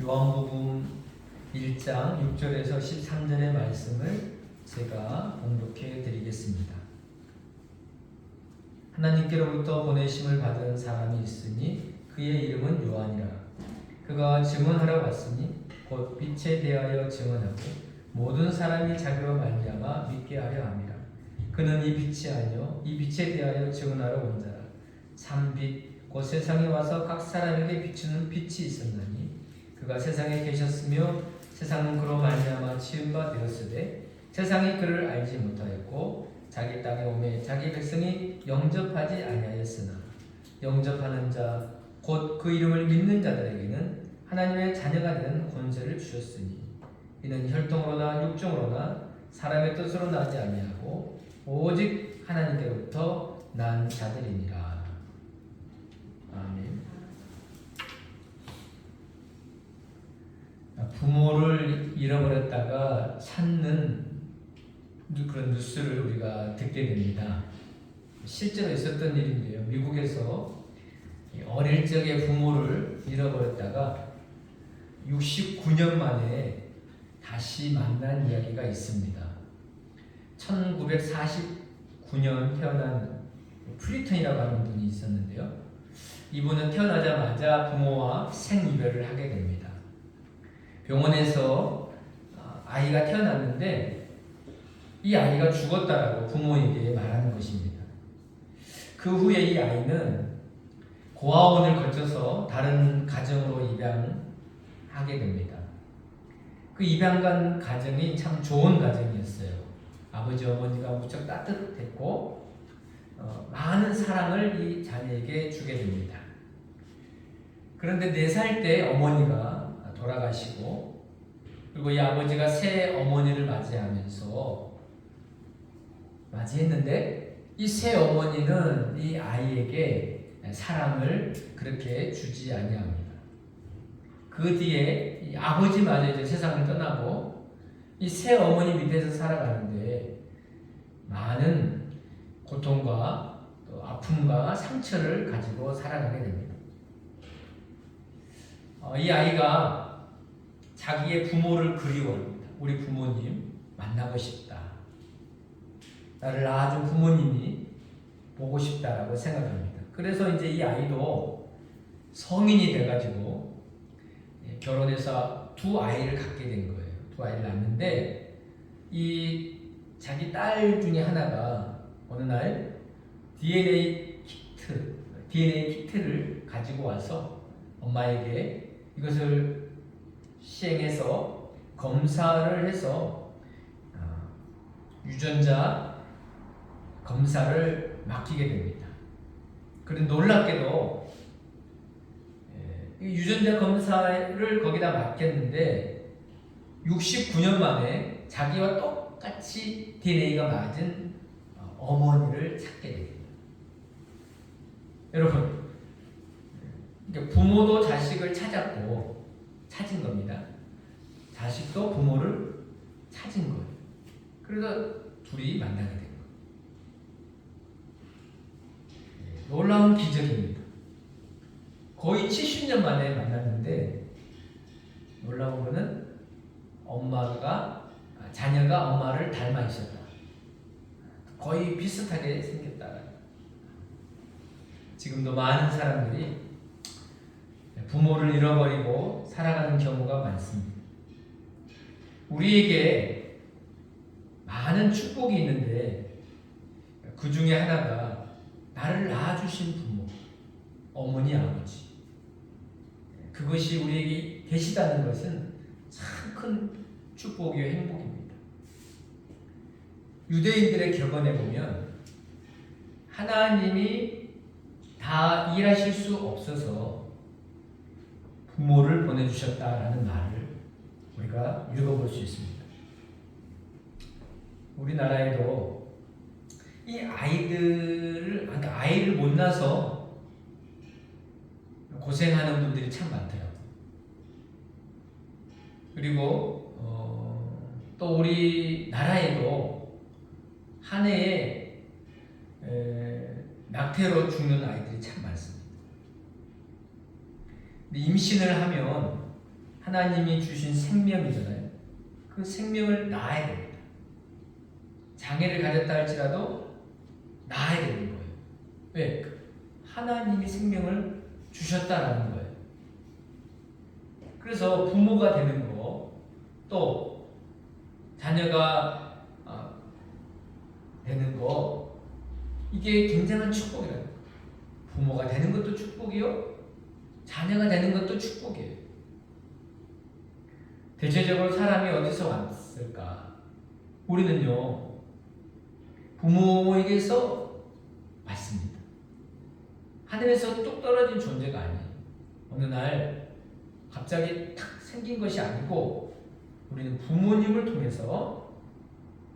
요한복음 1장 6절에서 13절의 말씀을 제가 봉독해 드리겠습니다. 하나님께로부터 보내심을 받은 사람이 있으니 그의 이름은 요한이라. 그가 증언하러 왔으니 곧 빛에 대하여 증언하고 모든 사람이 자기로 말미암아 믿게 하려 함이라. 그는 이 빛이 아니요 이 빛에 대하여 증언하러 온 자라. 참빛 곧 세상에 와서 각 사람에게 비추는 빛이 있었나니 그가 세상에 계셨으며 세상은 그로 말미암아 지은 바 되었으되 세상이 그를 알지 못하였고 자기 땅에 오매 자기 백성이 영접하지 아니하였으나 영접하는 자 곧 그 이름을 믿는 자들에게는 하나님의 자녀가 되는 권세를 주셨으니 이는 혈통으로나 육정으로나 사람의 뜻으로 나지 아니하고 오직 하나님께로부터 난 자들이니라. 아멘. 부모를 잃어버렸다가 찾는 그런 뉴스를 우리가 듣게 됩니다. 실제로 있었던 일인데요. 미국에서 어릴 적에 부모를 잃어버렸다가 69년 만에 다시 만난 이야기가 있습니다. 1949년 태어난 프리턴이라고 하는 분이 있었는데요. 이분은 태어나자마자 부모와 생이별을 하게 됩니다. 병원에서 아이가 태어났는데 이 아이가 죽었다라고 부모에게 말하는 것입니다. 그 후에 이 아이는 고아원을 거쳐서 다른 가정으로 입양하게 됩니다. 그 입양간 가정이 참 좋은 가정이었어요. 아버지 어머니가 무척 따뜻했고 많은 사랑을 이 자녀에게 주게 됩니다. 그런데 4살 때 어머니가 돌아가시고 그리고 이 아버지가 새 어머니를 맞이했는데 이 새 어머니는 이 아이에게 사랑을 그렇게 주지 아니합니다. 그 뒤에 이 아버지마저 이제 세상을 떠나고 이 새 어머니 밑에서 살아가는데 많은 고통과 또 아픔과 상처를 가지고 살아가게 됩니다. 이 아이가 자기의 부모를 그리워합니다. 우리 부모님 만나고 싶다. 나를 낳아준 부모님이 보고 싶다라고 생각합니다. 그래서 이제 이 아이도 성인이 돼가지고 결혼해서 2 아이를 갖게 된 거예요. 2 아이를 낳는데 이 자기 딸 중에 하나가 어느 날 DNA 키트를 가지고 와서 엄마에게 이것을 시행해서 검사를 해서 유전자 검사를 맡기게 됩니다. 그런데 놀랍게도 유전자 검사를 거기다 맡겼는데 69년 만에 자기와 똑같이 DNA가 맞은 어머니를 찾게 됩니다. 여러분, 부모도 자식을 찾은 겁니다. 자식도 부모를 찾은 거예요. 그래서 둘이 만나게 됩니다. 놀라운 기적입니다. 거의 70년 만에 만났는데 놀라운 것은 자녀가 엄마를 닮아 있었다. 거의 비슷하게 생겼다. 지금도 많은 사람들이 부모를 잃어버리고 살아가는 경우가 많습니다. 우리에게 많은 축복이 있는데 그 중에 하나가 나를 낳아주신 부모, 어머니, 아버지. 그것이 우리에게 계시다는 것은 참 큰 축복이요 행복입니다. 유대인들의 격언에 보면 하나님이 다 일하실 수 없어서 부모를 보내주셨다라는 말을 우리가 읽어볼 수 있습니다. 우리나라에도 이 아이를 못 낳아서 고생하는 분들이 참 많더라고요. 그리고 또 우리 나라에도 한 해에 낙태로 죽는 아이들이 참 많습니다. 임신을 하면 하나님이 주신 생명이잖아요. 그 생명을 낳아야 됩니다. 장애를 가졌다 할지라도 낳아야 되는 거예요. 왜? 하나님이 생명을 주셨다라는 거예요. 그래서 부모가 되는 거, 또 자녀가 되는 거, 이게 굉장한 축복이라는 거예요. 부모가 되는 것도 축복이요, 자녀가 되는 것도 축복이에요. 대체적으로 사람이 어디서 왔을까? 우리는요, 부모에게서 왔습니다. 하늘에서 뚝 떨어진 존재가 아니에요. 어느 날 갑자기 탁 생긴 것이 아니고, 우리는 부모님을 통해서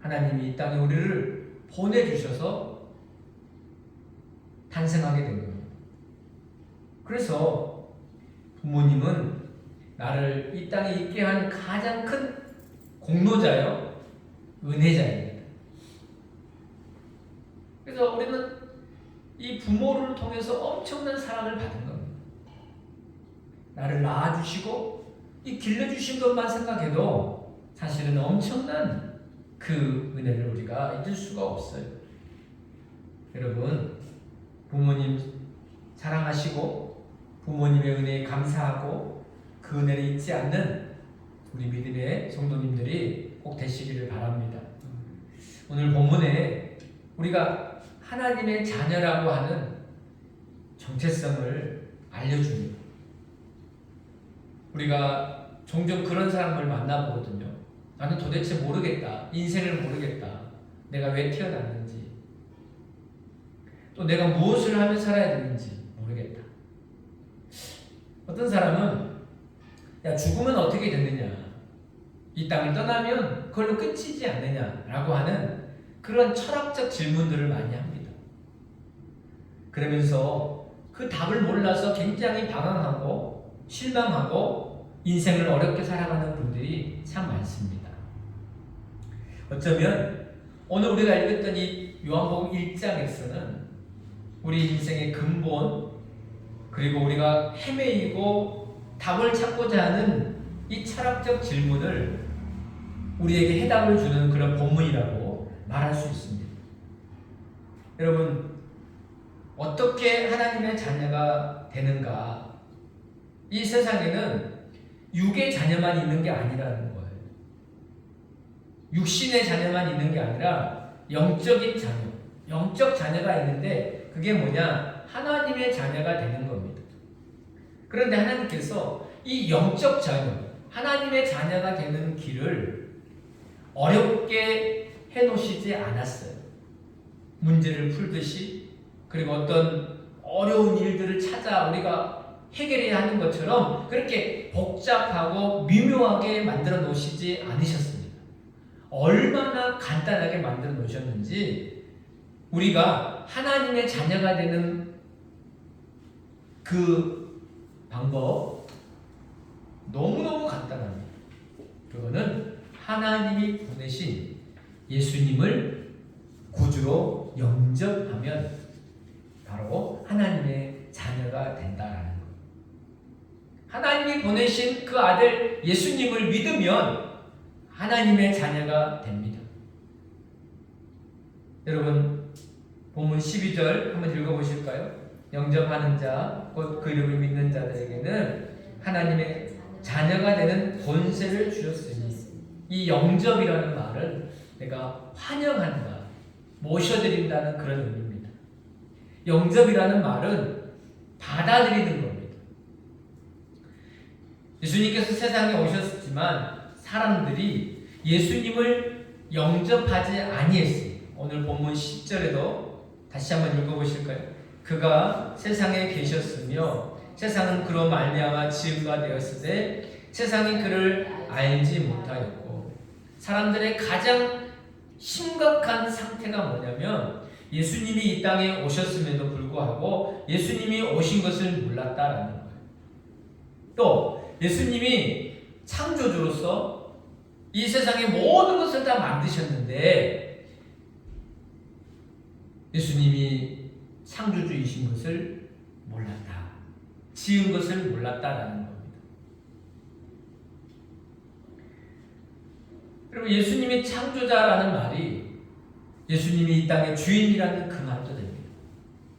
하나님이 이 땅에 우리를 보내주셔서 탄생하게 된 겁니다. 그래서 부모님은 나를 이 땅에 있게 한 가장 큰 공로자요, 은혜자입니다. 그래서 우리는 이 부모를 통해서 엄청난 사랑을 받은 겁니다. 나를 낳아주시고 이 길러주신 것만 생각해도 사실은 엄청난 그 은혜를 우리가 잊을 수가 없어요. 여러분, 부모님 사랑하시고 부모님의 은혜에 감사하고 그 은혜를 잊지 않는 우리 믿음의 성도님들이 꼭 되시기를 바랍니다. 오늘 본문에 우리가 하나님의 자녀라고 하는 정체성을 알려줍니다. 우리가 종종 그런 사람을 만나보거든요. 나는 도대체 모르겠다. 인생을 모르겠다. 내가 왜 태어났는지, 또 내가 무엇을 하며 살아야 되는지 모르겠다. 어떤 사람은 야, 죽으면 어떻게 되느냐, 이 땅을 떠나면 그걸로 끝이지 않느냐라고 하는 그런 철학적 질문들을 많이 합니다. 그러면서 그 답을 몰라서 굉장히 방황하고 실망하고 인생을 어렵게 살아가는 분들이 참 많습니다. 어쩌면 오늘 우리가 읽었던 이 요한복음 1장에서는 우리 인생의 근본, 그리고 우리가 헤매이고 답을 찾고자 하는 이 철학적 질문을 우리에게 해답을 주는 그런 본문이라고 말할 수 있습니다. 여러분, 어떻게 하나님의 자녀가 되는가? 이 세상에는 육의 자녀만 있는 게 아니라는 거예요. 육신의 자녀만 있는 게 아니라 영적인 자녀, 영적 자녀가 있는데 그게 뭐냐? 하나님의 자녀가 되는 겁니다. 그런데 하나님께서 이 영적 자녀, 하나님의 자녀가 되는 길을 어렵게 해놓으시지 않았어요. 문제를 풀듯이, 그리고 어떤 어려운 일들을 찾아 우리가 해결해야 하는 것처럼 그렇게 복잡하고 미묘하게 만들어 놓으시지 않으셨습니다. 얼마나 간단하게 만들어 놓으셨는지, 우리가 하나님의 자녀가 되는 그 방법 너무너무 간단합니다. 그거는 하나님이 보내신 예수님을 구주로 영접하면 바로 하나님의 자녀가 된다라는 것. 하나님이 보내신 그 아들 예수님을 믿으면 하나님의 자녀가 됩니다. 여러분, 본문 12절 한번 읽어보실까요? 영접하는 자, 곧 그 이름을 믿는 자들에게는 하나님의 자녀가 되는 권세를 주셨으니, 이 영접이라는 말은 내가 환영한다, 모셔드린다는 그런 의미입니다. 영접이라는 말은 받아들이는 겁니다. 예수님께서 세상에 오셨지만 사람들이 예수님을 영접하지 아니했습니다. 오늘 본문 10절에도 다시 한번 읽어보실까요? 그가 세상에 계셨으며 세상은 그로 말미암아 지은 바 되었으되 세상이 그를 알지 못하였고. 사람들의 가장 심각한 상태가 뭐냐면 예수님이 이 땅에 오셨음에도 불구하고 예수님이 오신 것을 몰랐다라는 거예요. 또 예수님이 창조주로서 이 세상의 모든 것을 다 만드셨는데 예수님이 창조주이신 것을 몰랐다, 지은 것을 몰랐다라는 겁니다. 여러분, 예수님이 창조자라는 말이 예수님이 이 땅의 주인이라는 그 말도 됩니다.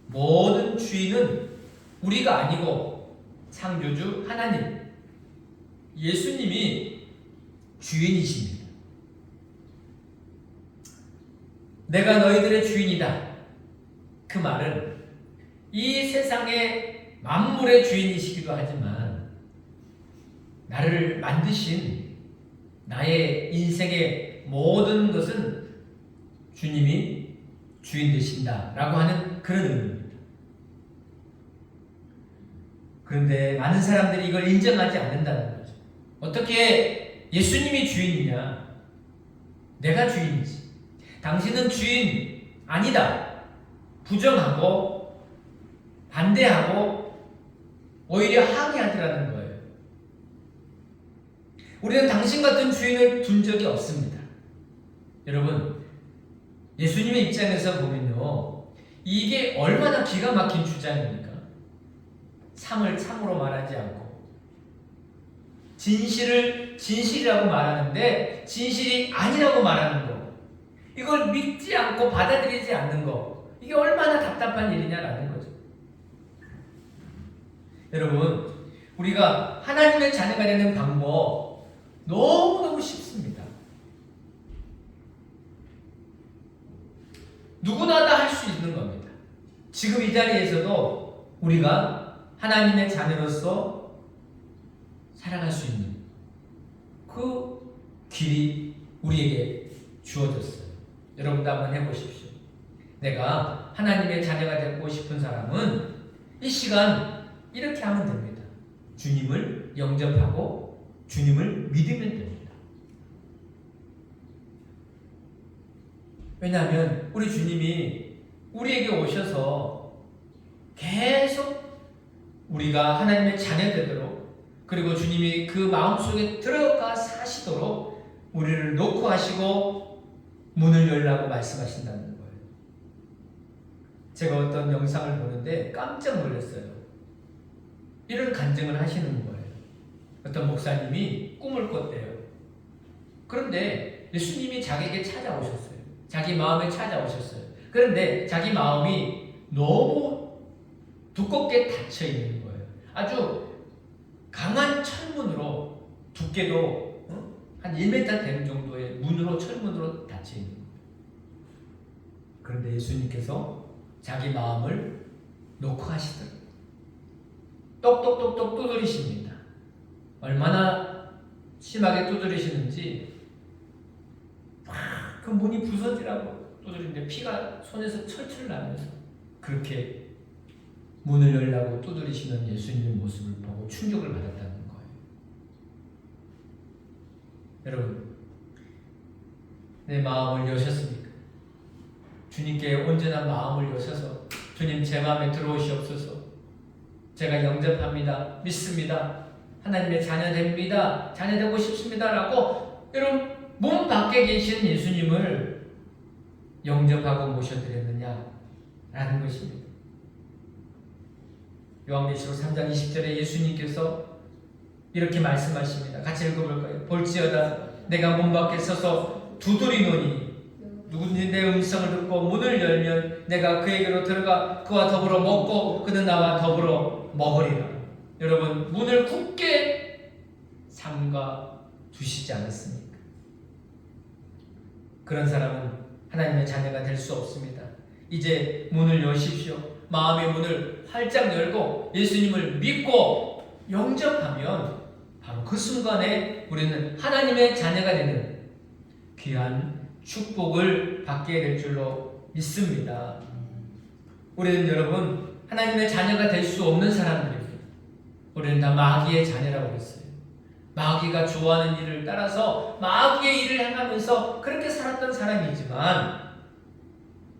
모든 주인은 우리가 아니고 창조주 하나님, 예수님이 주인이십니다. 내가 너희들의 주인이다. 그 말은 이 세상의 만물의 주인이시기도 하지만 나를 만드신 나의 인생의 모든 것은 주님이 주인 되신다라고 하는 그런 의미입니다. 그런데 많은 사람들이 이걸 인정하지 않는다는 거죠. 어떻게 예수님이 주인이냐? 내가 주인이지. 당신은 주인 아니다. 부정하고 반대하고 오히려 항의하더라는 거예요. 우리는 당신 같은 주인을 둔 적이 없습니다. 여러분, 예수님의 입장에서 보면요, 이게 얼마나 기가 막힌 주장입니까? 참을 참으로 말하지 않고 진실을 진실이라고 말하는데 진실이 아니라고 말하는 거, 이걸 믿지 않고 받아들이지 않는 거, 이게 얼마나 답답한 일이냐라는 거죠. 여러분, 우리가 하나님의 자녀가 되는 방법 너무너무 쉽습니다. 누구나 다 할 수 있는 겁니다. 지금 이 자리에서도 우리가 하나님의 자녀로서 살아갈 수 있는 그 길이 우리에게 주어졌어요. 여러분도 한번 해보십시오. 내가 하나님의 자녀가 되고 싶은 사람은 이 시간 이렇게 하면 됩니다. 주님을 영접하고 주님을 믿으면 됩니다. 왜냐하면 우리 주님이 우리에게 오셔서 계속 우리가 하나님의 자녀 되도록, 그리고 주님이 그 마음속에 들어가 사시도록 우리를 놓고 하시고 문을 열라고 말씀하신다는 거예요. 제가 어떤 영상을 보는데 깜짝 놀랐어요. 이런 간증을 하시는 거예요. 어떤 목사님이 꿈을 꿨대요. 그런데 예수님이 자기에게 찾아오셨어요. 자기 마음에 찾아오셨어요. 그런데 자기 마음이 너무 두껍게 닫혀 있는 거예요. 아주 강한 철문으로, 두께도 한 1m 되는 정도의 문으로, 철문으로 닫혀 있는 거예요. 그런데 예수님께서 자기 마음을 놓고 하시더라고요. 똑똑똑똑 두드리십니다. 얼마나 심하게 두드리시는지 그 문이 부서지라고 두드리는데 피가 손에서 철철 나면서 그렇게 문을 열라고 두드리시는 예수님의 모습을 보고 충격을 받았다는 거예요. 여러분, 내 마음을 여셨습니까? 주님께 온전한 마음을 여셔서 주님, 제 마음에 들어오시옵소서. 제가 영접합니다. 믿습니다. 하나님의 자녀 됩니다. 자녀 되고 싶습니다. 라고 여러분, 몸 밖에 계신 예수님을 영접하고 모셔드렸느냐? 라는 것입니다. 요한계시록 3장 20절에 예수님께서 이렇게 말씀하십니다. 같이 읽어볼까요? 볼지어다 내가 문 밖에 서서 두드리노니 누구든지 내 음성을 듣고 문을 열면 내가 그에게로 들어가 그와 더불어 먹고 그는 나와 더불어 먹으리라. 여러분, 문을 굳게 삼가 두시지 않았습니까? 그런 사람은 하나님의 자녀가 될 수 없습니다. 이제 문을 여십시오. 마음의 문을 활짝 열고 예수님을 믿고 영접하면 바로 그 순간에 우리는 하나님의 자녀가 되는 귀한 축복을 받게 될 줄로 믿습니다. 우리는 여러분, 하나님의 자녀가 될 수 없는 사람들입니다. 우리는 다 마귀의 자녀라고 했어요. 마귀가 좋아하는 일을 따라서 마귀의 일을 행하면서 그렇게 살았던 사람이지만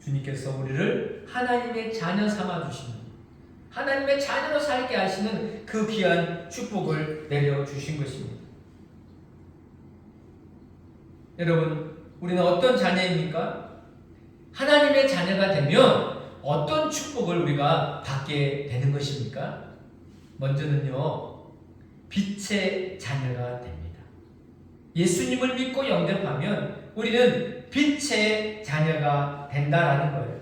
주님께서 우리를 하나님의 자녀 삼아주시는, 하나님의 자녀로 살게 하시는 그 귀한 축복을 내려주신 것입니다. 여러분, 우리는 어떤 자녀입니까? 하나님의 자녀가 되면 어떤 축복을 우리가 받게 되는 것입니까? 먼저는요, 빛의 자녀가 됩니다. 예수님을 믿고 영접하면 우리는 빛의 자녀가 된다라는 거예요.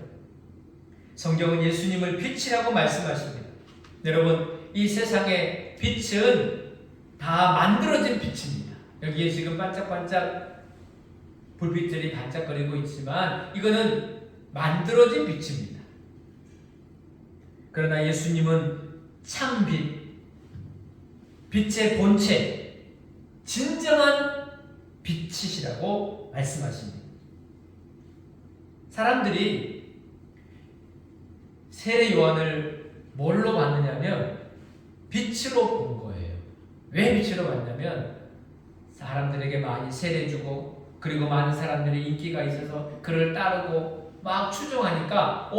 성경은 예수님을 빛이라고 말씀하십니다. 여러분, 이 세상의 빛은 다 만들어진 빛입니다. 여기에 지금 반짝반짝 불빛들이 반짝거리고 있지만 이거는 만들어진 빛입니다. 그러나 예수님은 참 빛, 빛의 본체, 진정한 빛이시라고 말씀하십니다. 사람들이 세례 요한을 뭘로 봤느냐면 빛으로 본 거예요. 왜 빛으로 봤냐면 사람들에게 많이 세례 주고 그리고 많은 사람들이 인기가 있어서 그를 따르고 막 추종하니까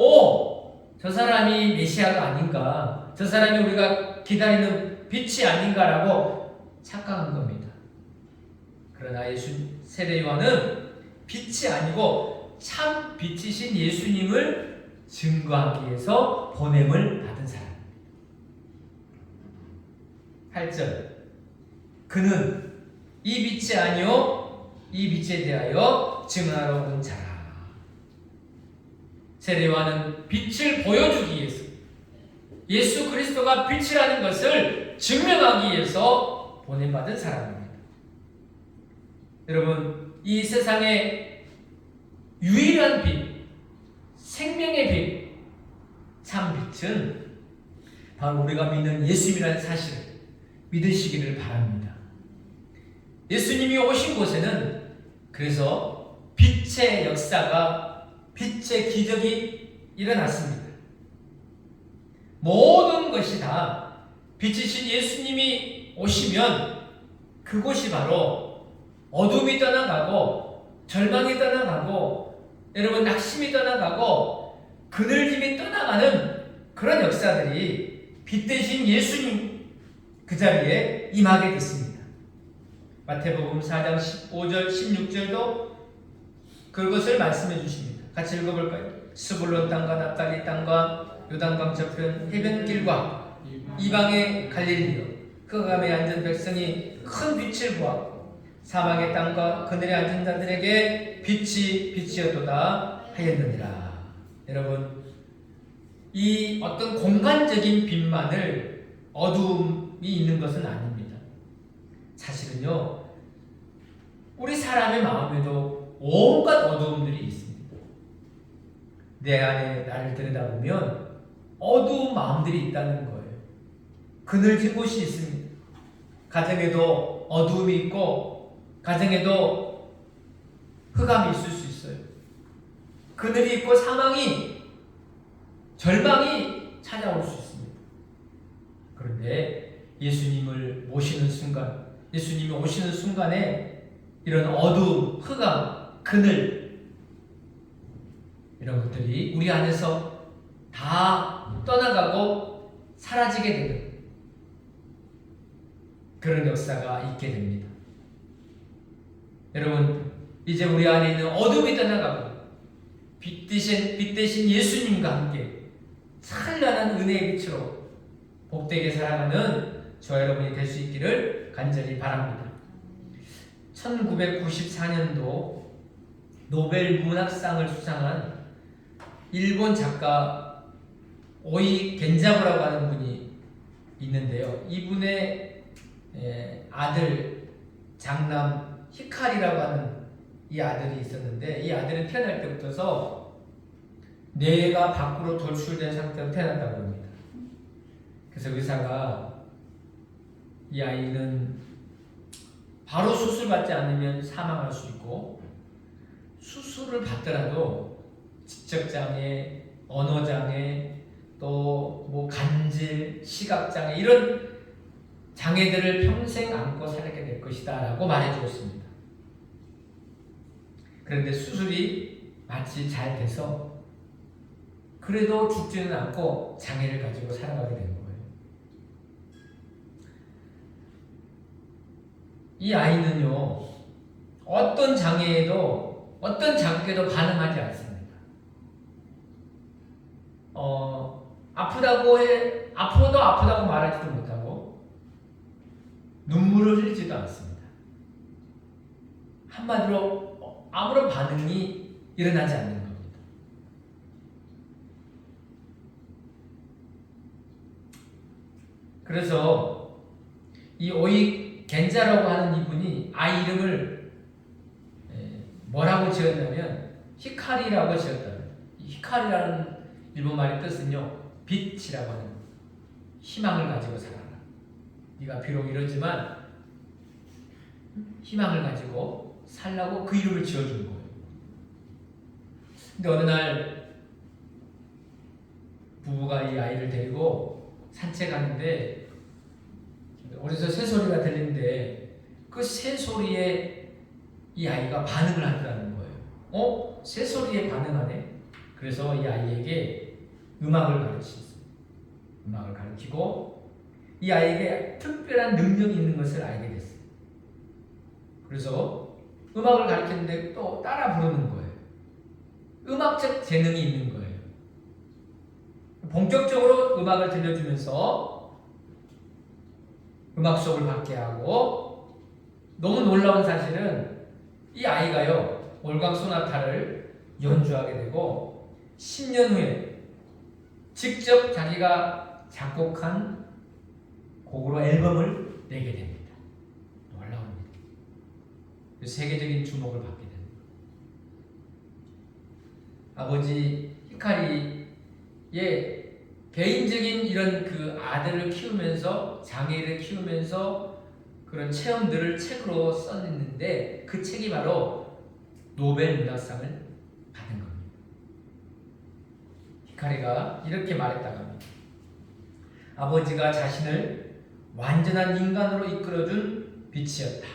저 사람이 메시아가 아닌가, 저 사람이 우리가 기다리는 빛이 아닌가라고 착각한 겁니다. 그러나 세례 요한은 빛이 아니고 참 빛이신 예수님을 증거하기 위해서 보냄을 받은 사람. 8절, 그는 이 빛이 아니요 이 빛에 대하여 증언하러 온 자라. 세례 요한은 빛을 보여주기 위해서, 예수 그리스도가 빛이라는 것을 증명하기 위해서 보냄받은 사람입니다. 여러분, 이 세상의 유일한 빛, 생명의 빛, 참 빛은 바로 우리가 믿는 예수님이라는 사실을 믿으시기를 바랍니다. 예수님이 오신 곳에는 그래서 빛의 역사가, 빛의 기적이 일어났습니다. 모든 것이 다 빛이신 예수님이 오시면 그곳이 바로 어둠이 떠나가고 절망이 떠나가고 여러분 낙심이 떠나가고 그늘짐이 떠나가는 그런 역사들이 빛 대신 예수님 그 자리에 임하게 됐습니다. 마태복음 4장 15절 16절도 그것을 말씀해 주십니다. 같이 읽어볼까요? 스불론 땅과 납달리 땅과 요단강 저편 해변길과 이방의 갈릴리요, 그 감에 앉은 백성이 큰 빛을 보았고 사망의 땅과 그늘에 앉은 자들에게 빛이 빛이었도다 하였느니라. 여러분, 이 어떤 공간적인 빛만을 어두움이 있는 것은 아닙니다. 사실은요, 우리 사람의 마음에도 온갖 어두움들이 있습니다. 내 안에 나를 들여다보면 어두운 마음들이 있다는 거예요. 그늘진 곳이 있습니다. 가정에도 어두움이 있고 가정에도 흑암이 있을 수 있어요. 그늘이 있고 사망이, 절망이 찾아올 수 있습니다. 그런데 예수님을 모시는 순간, 예수님이 오시는 순간에 이런 어두움, 흑암, 그늘 이런 것들이 우리 안에서 다 떠나가고 사라지게 되는 그런 역사가 있게 됩니다. 여러분, 이제 우리 안에 있는 어둠이 떠나가고 빛 대신 예수님과 함께 찬란한 은혜의 빛으로 복되게 살아가는 저와 여러분이 될 수 있기를 간절히 바랍니다. 1994년도 노벨 문학상을 수상한 일본 작가 오이 겐자부라고 하는 분이 있는데요. 이분의 아들, 장남 히카리라고 하는 이 아들이 있었는데, 이 아들은 태어날 때부터 뇌가 밖으로 돌출된 상태로 태어났다고 합니다. 그래서 의사가 이 아이는 바로 수술받지 않으면 사망할 수 있고, 수술을 받더라도 지적장애, 언어장애, 또 뭐 간질, 시각장애 이런 장애들을 평생 안고 살게 될 것이다 라고 말해주었습니다. 그런데 수술이 마치 잘 돼서 그래도 죽지는 않고 장애를 가지고 살아가게 된 거예요. 이 아이는요, 어떤 장애에도, 어떤 자극에도 반응하지 않습니다. 아프도 아프다고 말하지도 못하고 눈물을 흘리지도 않습니다. 한마디로 아무런 반응이 일어나지 않는 겁니다. 그래서 이 오이 겐자라고 하는 이분이 아이 이름을 뭐라고 지었냐면 히카리라고 지었다. 히카리라는 일본말의 뜻은요, 빛이라고 하는 희망을 가지고 살아라. 네가 비록 이러지만 희망을 가지고 살라고 그 이름을 지어준 거예요. 근데 어느 날 부부가 이 아이를 데리고 산책하는데 어디서 새소리가 들리는데 그 새소리에 이 아이가 반응을 한다는 거예요. 새소리에 반응하네? 그래서 이 아이에게 음악을 가르쳤어요. 음악을 가르치고 이 아이에게 특별한 능력이 있는 것을 알게 됐어요. 그래서 음악을 가르쳤는데 또 따라 부르는 거예요. 음악적 재능이 있는 거예요. 본격적으로 음악을 들려주면서 음악 수업을 받게 하고, 너무 놀라운 사실은 이 아이가요, 월광 소나타를 연주하게 되고 10년 후에 직접 자기가 작곡한 곡으로 앨범을 내게 됩니다. 놀라웁니다. 세계적인 주목을 받게 됩니다. 아버지 히카리의 개인적인 이런 그 아들을 키우면서, 장애를 키우면서 그런 체험들을 책으로 썼는데, 그 책이 바로 노벨 문학상을 받은 겁니다. 히카리가 이렇게 말했다고 합니다. 아버지가 자신을 완전한 인간으로 이끌어준 빛이었다.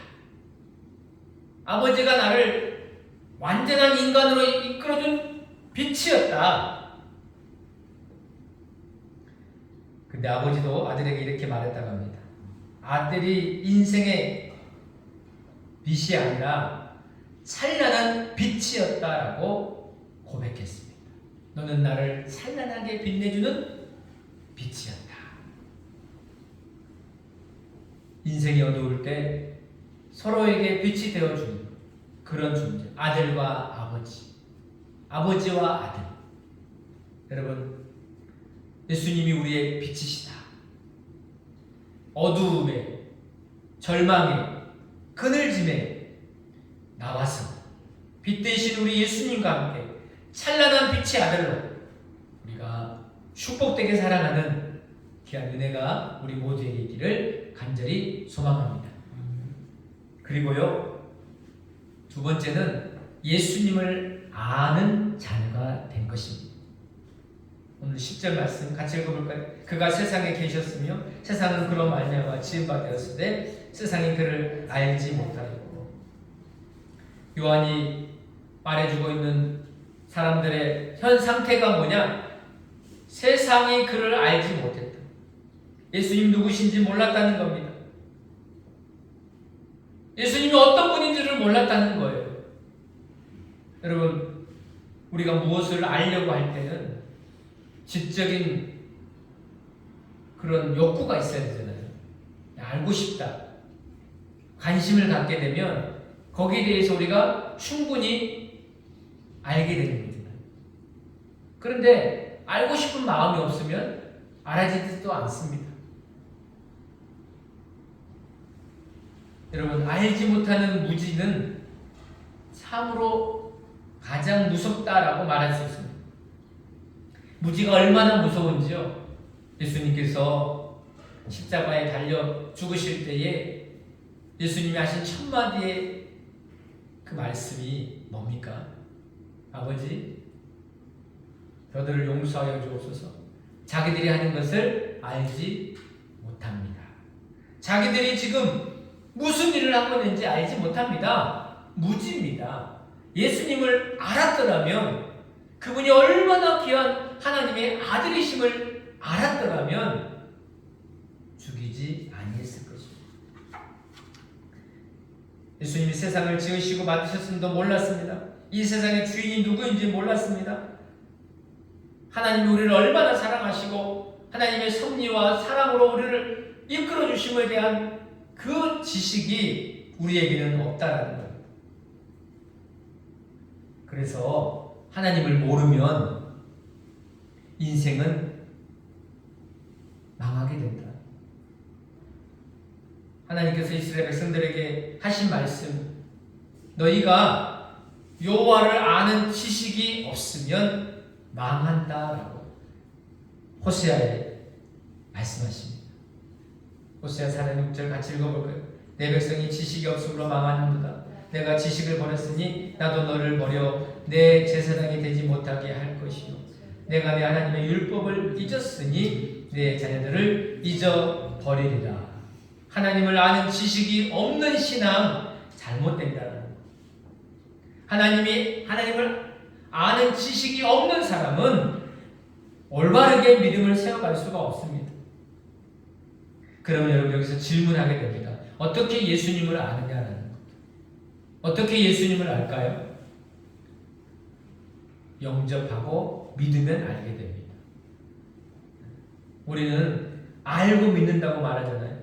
아버지가 나를 완전한 인간으로 이끌어준 빛이었다. 근데 아버지도 아들에게 이렇게 말했다고 합니다. 아들이 인생의 빛이 아니라 찬란한 빛이었다라고 고백했습니다. 너는 나를 찬란하게 빛내주는 빛이었다. 인생이 어두울 때 서로에게 빛이 되어주는 그런 존재, 아들과 아버지, 아버지와 아들. 여러분, 예수님이 우리의 빛이시다. 어두움에, 절망에, 그늘짐에 나와서 빛 되신 우리 예수님과 함께 찬란한 빛의 아들로 우리가 축복되게 살아가는 귀한 은혜가 우리 모두에게 있기를 간절히 소망합니다. 그리고요, 두 번째는 예수님을 아는 자녀가 된 것입니다. 오늘 10절 말씀 같이 읽어볼까요? 그가 세상에 계셨으며 세상은 그로 말미암아 지은 바 되었으되 세상이 그를 알지 못하였고. 요한이 말해주고 있는 사람들의 현 상태가 뭐냐? 세상이 그를 알지 못했다. 예수님 누구신지 몰랐다는 겁니다. 예수님이 어떤 분인지를 몰랐다는 거예요. 여러분, 우리가 무엇을 알려고 할 때는 지적인 그런 욕구가 있어야 되잖아요. 알고 싶다. 관심을 갖게 되면 거기에 대해서 우리가 충분히 알게 되는 거잖아요. 그런데 알고 싶은 마음이 없으면 알아지지도 않습니다. 여러분, 알지 못하는 무지는 참으로 가장 무섭다라고 말할 수 있습니다. 무지가 얼마나 무서운지요, 예수님께서 십자가에 달려 죽으실 때에 예수님이 하신 첫 마디의 그 말씀이 뭡니까? 아버지, 저들을 용서하여 주옵소서. 자기들이 하는 것을 알지 못합니다. 자기들이 지금 무슨 일을 하고 있는지 알지 못합니다. 무지입니다. 예수님을 알았더라면, 그분이 얼마나 귀한 하나님의 아들이심을 알았더라면 죽이지 아니했을 것입니다. 예수님이 세상을 지으시고 만드셨음도 몰랐습니다. 이 세상의 주인이 누구인지 몰랐습니다. 하나님이 우리를 얼마나 사랑하시고 하나님의 섭리와 사랑으로 우리를 이끌어 주심에 대한 그 지식이 우리에게는 없다라는 거예요. 그래서 하나님을 모르면 인생은 망하게 된다. 하나님께서 이스라엘 백성들에게 하신 말씀, 너희가 여호와를 아는 지식이 없으면 망한다라고 호세아에 말씀하십니다. 호세아 4장 6절 같이 읽어볼까요? 내 백성이 지식이 없으므로 망하는도다. 내가 지식을 버렸으니 나도 너를 버려 내 제사장이 되지 못하게 할 것이요, 내가 내 하나님의 율법을 잊었으니 내 자녀들을 잊어버리리라. 하나님을 아는 지식이 없는 신앙 잘못된다는 것. 하나님을 아는 지식이 없는 사람은 올바르게 믿음을 세워갈 수가 없습니다. 그러면 여러분 여기서 질문하게 됩니다. 어떻게 예수님을 아느냐는 것. 어떻게 예수님을 알까요? 영접하고 믿으면 알게 됩니다. 우리는 알고 믿는다고 말하잖아요.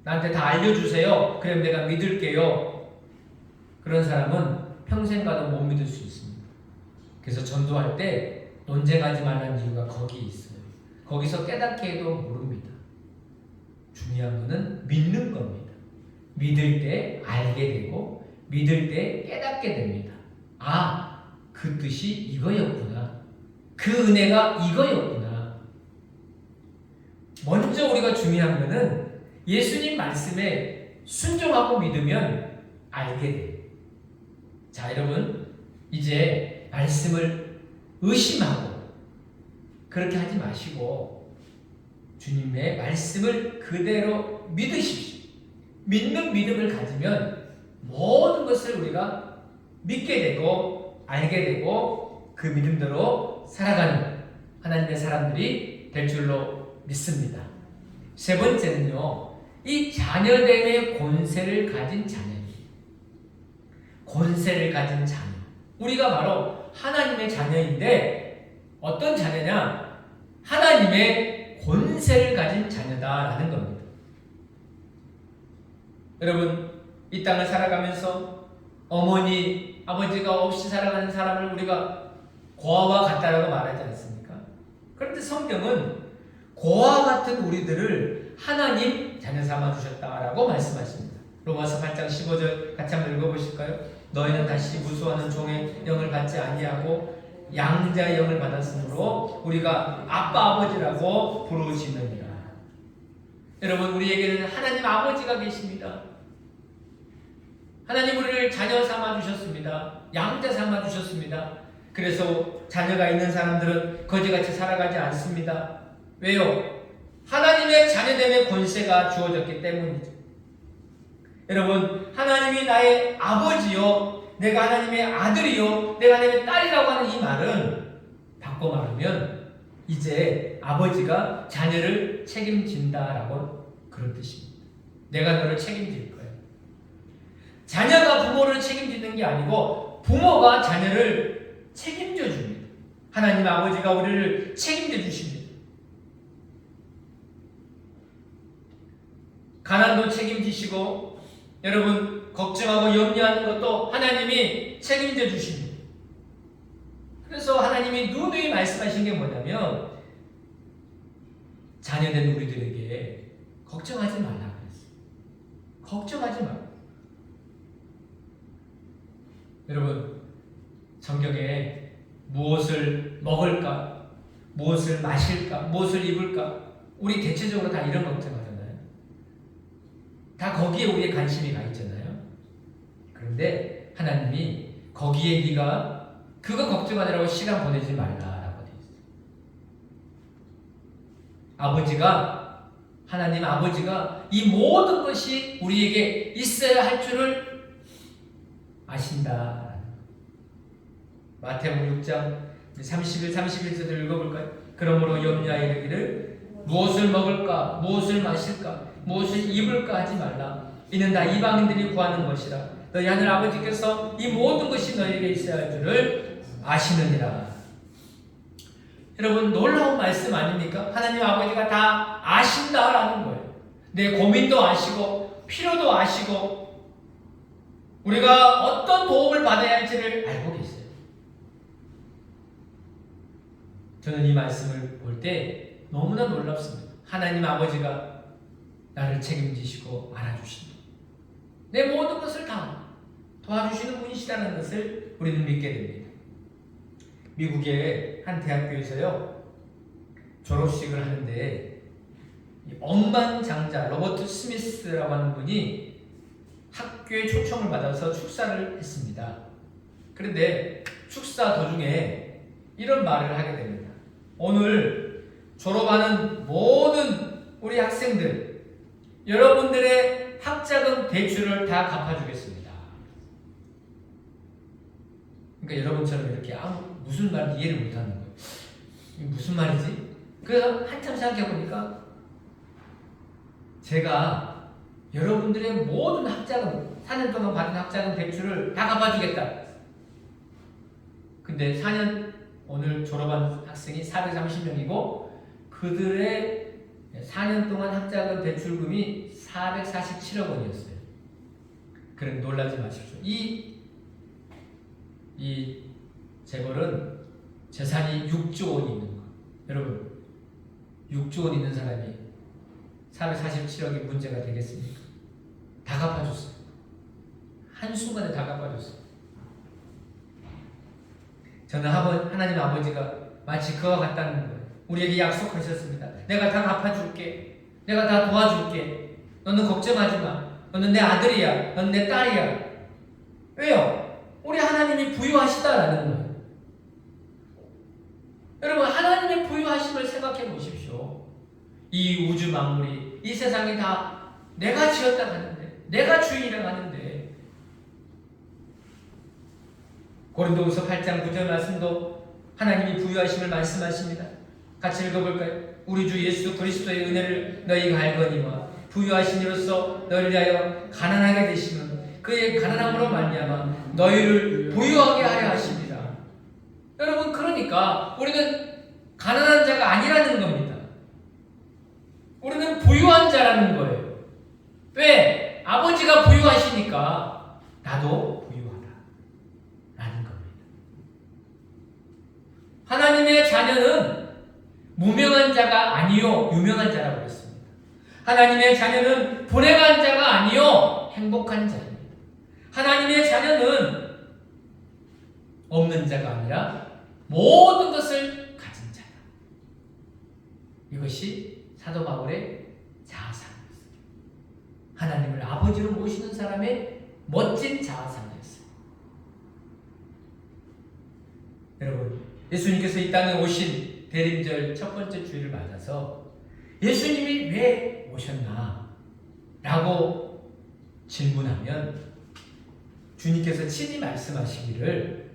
나한테 다 알려주세요. 그럼 내가 믿을게요. 그런 사람은 평생 가도 못 믿을 수 있습니다. 그래서 전도할 때 논쟁하지 말라는 이유가 거기 있어요. 거기서 깨닫게 해도 모릅니다. 중요한 것은 믿는 겁니다. 믿을 때 알게 되고 믿을 때 깨닫게 됩니다. 아, 그 뜻이 이거였구나. 그 은혜가 이거였구나. 먼저 우리가 중요한 것은 예수님 말씀에 순종하고 믿으면 알게 돼요. 자, 여러분, 이제 말씀을 의심하고 그렇게 하지 마시고 주님의 말씀을 그대로 믿으십시오. 믿는 믿음을 가지면 모든 것을 우리가 믿게 되고 알게 되고 그 믿음대로 살아가는 하나님의 사람들이 될 줄로 믿습니다. 세 번째는요, 이 자녀됨의 권세를 가진 자녀입니다. 권세를 가진 자녀. 우리가 바로 하나님의 자녀인데 어떤 자녀냐? 하나님의 권세를 가진 자녀다라는 겁니다. 여러분, 이 땅을 살아가면서 어머니, 아버지가 없이 살아가는 사람을 우리가 고아와 같다라고 말하지 않습니까? 그런데 성경은 고아 같은 우리들을 하나님 자녀 삼아 주셨다라고 말씀하십니다. 로마서 8장 15절 같이 한번 읽어보실까요? 너희는 다시 무수하는 종의 영을 받지 아니하고 양자의 영을 받았으므로 우리가 아빠 아버지라고 부르시느니라. 여러분, 우리에게는 하나님 아버지가 계십니다. 하나님 우리를 자녀 삼아 주셨습니다. 양자 삼아 주셨습니다. 그래서 자녀가 있는 사람들은 거지같이 살아가지 않습니다. 왜요? 하나님의 자녀됨의 권세가 주어졌기 때문이죠. 여러분, 하나님이 나의 아버지요, 내가 하나님의 아들이요, 내가 하나님의 딸이라고 하는 이 말은 바꿔 말하면 이제 아버지가 자녀를 책임진다라고 그런 뜻입니다. 내가 너를 책임질 거예요. 자녀가 부모를 책임지는 게 아니고 부모가 자녀를 책임져 줍니다. 하나님 아버지가 우리를 책임져 주십니다. 가난도 책임지시고 여러분 걱정하고 염려하는 것도 하나님이 책임져 주십니다. 그래서 하나님이 누누이 말씀하신 게 뭐냐면 자녀된 우리들에게 걱정하지 말라 그랬어요. 걱정하지 말라. 여러분, 성경에 무엇을 먹을까, 무엇을 마실까, 무엇을 입을까, 우리 대체적으로 다 이런 걱정하잖아요. 다 거기에 우리의 관심이 가 있잖아요. 그런데 하나님이 거기에 네가 그거 걱정하느라고 시간 보내지 말라라고 되어 있어요. 아버지가, 하나님 아버지가 이 모든 것이 우리에게 있어야 할 줄을 아신다. 마태복음 6장 30일, 31절을 읽어볼까요? 그러므로 염려하여 이르기를 무엇을 먹을까, 무엇을 마실까, 무엇을 입을까 하지 말라. 이는 다 이방인들이 구하는 것이라. 너희 하늘 아버지께서 이 모든 것이 너희에게 있어야 할 줄을 아시느니라. 여러분, 놀라운 말씀 아닙니까? 하나님 아버지가 다 아신다라는 거예요. 내 고민도 아시고 필요도 아시고 우리가 어떤 도움을 받아야 할지를 알고 계세요. 저는 이 말씀을 볼 때 너무나 놀랍습니다. 하나님 아버지가 나를 책임지시고 알아주신다. 내 모든 것을 다 도와주시는 분이시다는 것을 우리는 믿게 됩니다. 미국의 한 대학교에서요, 졸업식을 하는데 억만장자 로버트 스미스라고 하는 분이 학교에 초청을 받아서 축사를 했습니다. 그런데 축사 도중에 이런 말을 하게 됩니다. 오늘 졸업하는 모든 우리 학생들, 여러분들의 학자금 대출을 다 갚아주겠습니다. 그러니까 여러분처럼 이렇게 무슨 말인지 이해를 못하는 거예요. 이게 무슨 말이지? 그래서 한참 생각해보니까 제가 여러분들의 모든 학자금, 4년 동안 받은 학자금 대출을 다 갚아주겠다. 근데 4년 오늘 졸업한 학생이 430명이고 그들의 4년 동안 학자금 대출금이 447억 원이었어요. 그럼 놀라지 마십시오. 이 재벌은 재산이 6조 원이 있는 거. 여러분, 6조 원 있는 사람이 447억이 문제가 되겠습니까? 다 갚아줬어요. 한순간에 다 갚아줬어요. 저는 하나님 아버지가 마치 그와 같다는 거예요. 우리에게 약속하셨습니다. 내가 다 갚아줄게. 내가 다 도와줄게. 너는 걱정하지 마. 너는 내 아들이야. 너는 내 딸이야. 왜요? 우리 하나님이 부유하시다라는 거예요. 여러분, 하나님의 부유하심을 생각해 보십시오. 이 우주 만물이, 이 세상이 다 내가 지었다고 하는데, 내가 주인이라고 하는데, 고린도후서 8장 9절 말씀도 하나님이 부유하심을 말씀하십니다. 같이 읽어볼까요? 우리 주 예수 그리스도의 은혜를 너희가 알거니와 부유하신 이로써 너희를 위하여 가난하게 되시는 그의 가난함으로 말미암아 너희를 부유하게 하려 하십니다. 여러분, 그러니까 우리는 가난한 자가 아니라는 겁니다. 우리는 부유한 자라는 거예요. 왜? 아버지가 부유하시니까 나도 부유하다라는 겁니다. 하나님의 자녀는 무명한 자가 아니요 유명한 자라고 했습니다. 하나님의 자녀는 불행한 자가 아니요 행복한 자입니다. 하나님의 자녀는 없는 자가 아니라 모든 것을 가진 자다. 이것이 사도 바울의 자아상이었어요. 하나님을 아버지로 모시는 사람의 멋진 자아상이었어요. 여러분, 예수님께서 이 땅에 오신 대림절 첫 번째 주일을 맞아서 예수님이 왜 오셨나? 라고 질문하면 주님께서 친히 말씀하시기를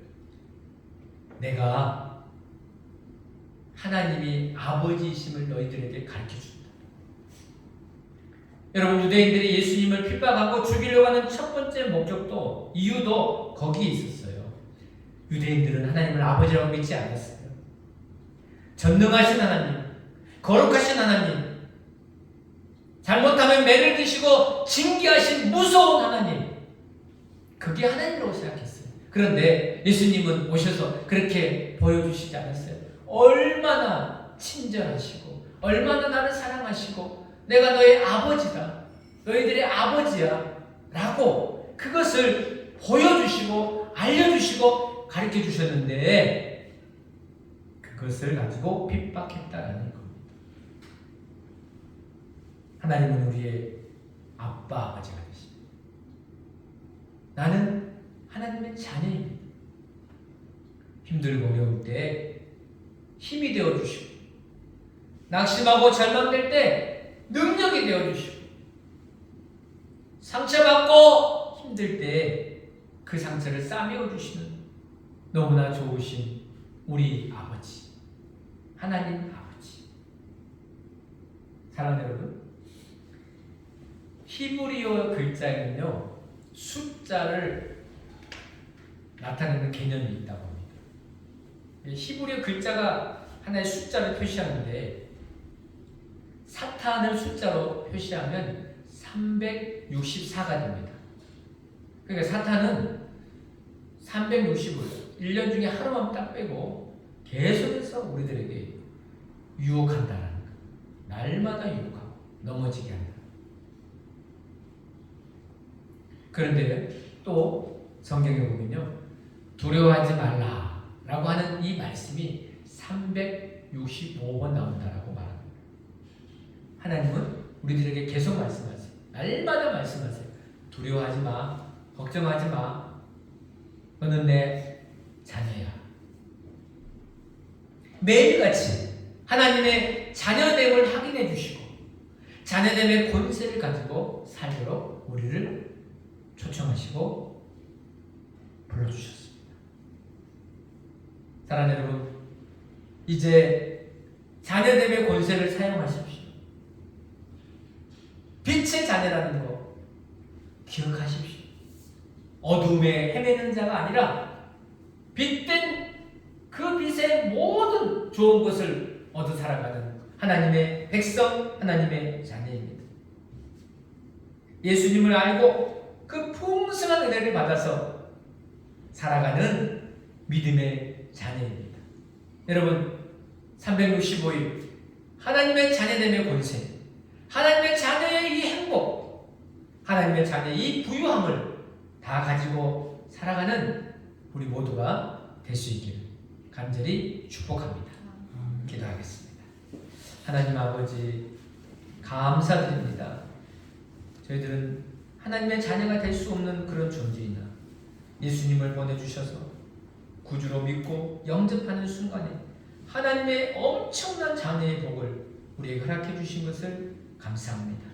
내가 하나님이 아버지이심을 너희들에게 가르쳐준다. 여러분, 유대인들이 예수님을 핍박하고 죽이려고 하는 첫 번째 목적도, 이유도 거기에 있었어요. 유대인들은 하나님을 아버지라고 믿지 않았어요. 전능하신 하나님, 거룩하신 하나님, 잘못하면 매를 드시고 징계하신 무서운 하나님, 그게 하나님이라고 생각했어요. 그런데 예수님은 오셔서 그렇게 보여주시지 않았어요. 얼마나 친절하시고 얼마나 나를 사랑하시고 내가 너의 아버지다, 너희들의 아버지야 라고 그것을 보여주시고 알려주시고 가르쳐주셨는데 그것을 가지고 핍박했다라는 겁니다. 하나님은 우리의 아빠, 아버지가 되십니다. 나는 하나님의 자녀입니다. 힘들고 어려울 때 힘이 되어주시고, 낙심하고 절망될 때 능력이 되어주시고, 상처받고 힘들 때 그 상처를 싸매어주시는 너무나 좋으신 우리 아버지, 하나님 아버지. 사랑하는 여러분, 히브리어 글자에는요 숫자를 나타내는 개념이 있다고 합니다. 히브리어 글자가 하나의 숫자를 표시하는데 사탄을 숫자로 표시하면 364가 됩니다. 그러니까 사탄은 365일, 1년 중에 하루만 딱 빼고 계속해서 우리들에게 유혹한다는 것. 날마다 유혹하고 넘어지게 한다. 그런데 또 성경에 보면요, 두려워하지 말라라고 하는 이 말씀이 365번 나온다라고 말합니다. 하나님은 우리들에게 계속 말씀하세요. 날마다 말씀하세요. 두려워하지 마. 걱정하지 마. 너는 내 자녀야. 매일같이 하나님의 자녀됨을 확인해 주시고 자녀됨의 권세를 가지고 살도록 우리를 초청하시고 불러주셨습니다. 사랑하는 여러분, 이제 자녀됨의 권세를 사용하십시오. 빛의 자녀라는 거 기억하십시오. 어둠에 헤매는 자가 아니라 빛된 그 빛의 모든 좋은 것을 얻어 살아가는 하나님의 백성, 하나님의 자녀입니다. 예수님을 알고 그 풍성한 은혜를 받아서 살아가는 믿음의 자녀입니다. 여러분, 365일 하나님의 자녀됨의 권세, 하나님의 자녀의 이 행복, 하나님의 자녀의 이 부유함을 다 가지고 살아가는 우리 모두가 될 수 있기를 간절히 축복합니다. 기도하겠습니다. 하나님 아버지, 감사드립니다. 저희들은 하나님의 자녀가 될 수 없는 그런 존재이나 예수님을 보내주셔서 구주로 믿고 영접하는 순간에 하나님의 엄청난 자녀의 복을 우리에게 허락해 주신 것을 감사합니다.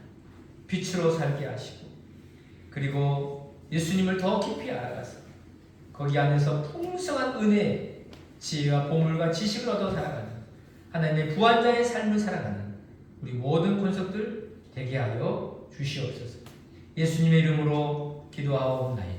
빛으로 살게 하시고 그리고 예수님을 더 깊이 알아가서 거기 안에서 풍성한 은혜, 지혜와 보물과 지식을 얻어 살아가는 하나님의 부활자의 삶을 살아가는 우리 모든 권속들 되게 하여 주시옵소서. 예수님의 이름으로 기도하옵나이다.